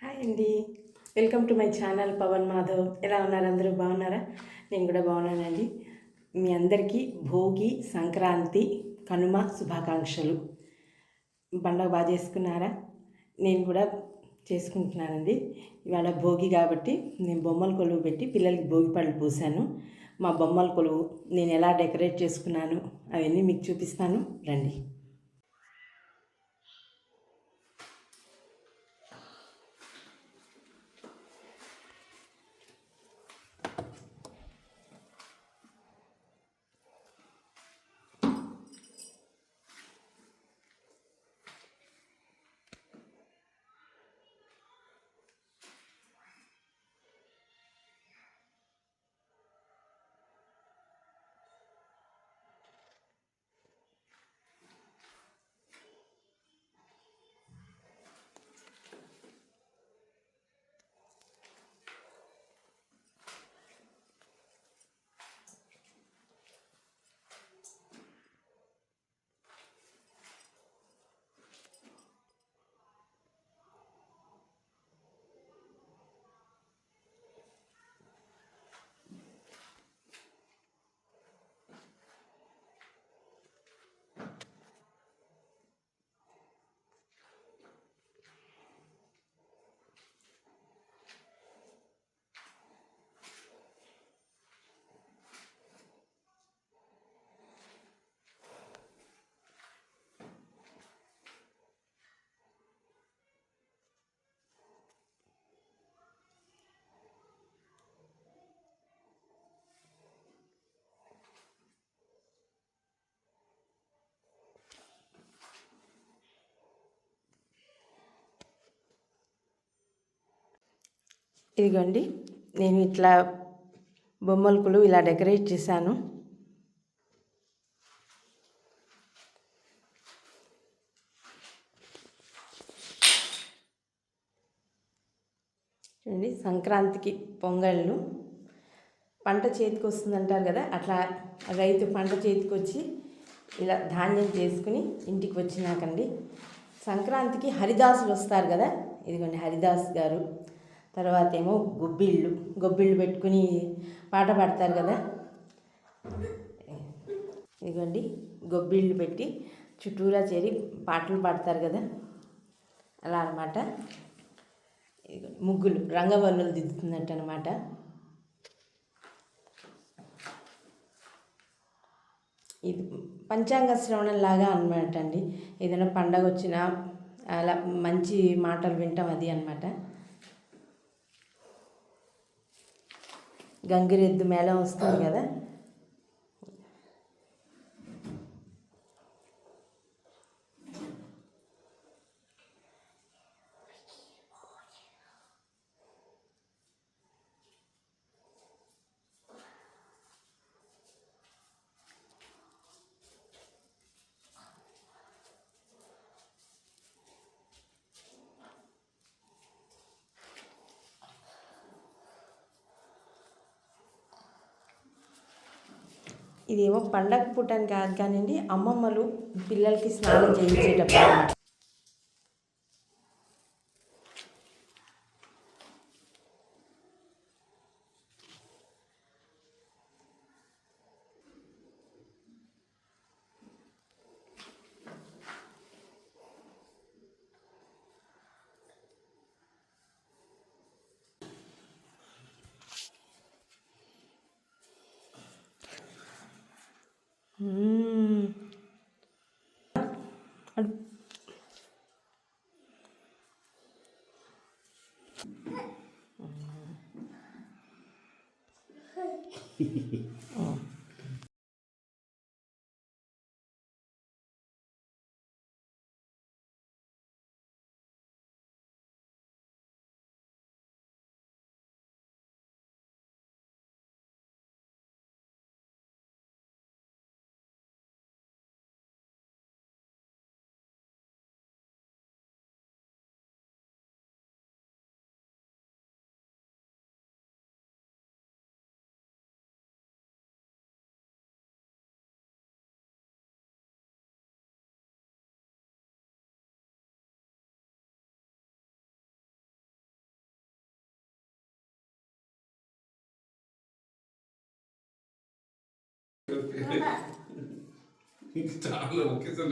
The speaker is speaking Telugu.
హాయ్ అండి. Welcome to my channel Pavan Madhav. ఎలా ఉన్నారు? అందరూ బాగున్నారా? నేను కూడా బాగున్నానండి. మీ అందరికీ భోగి, సంక్రాంతి, కనుమ శుభాకాంక్షలు. పండగ బాగా చేసుకున్నారా? నేను కూడా చేసుకుంటున్నానండి. ఇవాళ భోగి కాబట్టి నేను బొమ్మల కొలువు పెట్టి పిల్లలకి భోగి పళ్ళు పూసాను. మా బొమ్మల కొలువు నేను ఎలా డెకరేట్ చేసుకున్నాను అవన్నీ మీకు చూపిస్తాను రండి. ఇదిగోండి, నేను ఇట్లా బొమ్మలకులు ఇలా డెకరేట్ చేశాను. చూడండి, సంక్రాంతికి పొంగళ్ళు, పంట చేతికి వస్తుందంటారు కదా, అట్లా రైతు పంట చేతికి వచ్చి ఇలా ధాన్యం చేసుకుని ఇంటికి వచ్చినాకండి సంక్రాంతికి హరిదాసులు వస్తారు కదా. ఇదిగోండి హరిదాస్ గారు. తర్వాత ఏమో గొబ్బిళ్ళు పెట్టుకుని పాట పాడతారు కదా. ఇదిగోండి గొబ్బిళ్ళు పెట్టి చుట్టూరా చేరి పాటలు పాడతారు కదా, అలా అనమాట. ముగ్గులు రంగవల్లులు దిద్దుతున్నట్టు అనమాట. ఇది పంచాంగ శ్రవణం లాగా అనమాట అండి. ఏదైనా పండగ వచ్చినా అలా మంచి మాటలు వింటాం, అది అనమాట. గంగిరెద్దు మేళం వస్తుంది కదా. ఇదేమో పండగ పూట అని కాదు కానివ్వండి, అమ్మమ్మలు పిల్లలకి స్నానం చేయించేటప్పుడు అన్నమాట. చాలా ఒకేసారి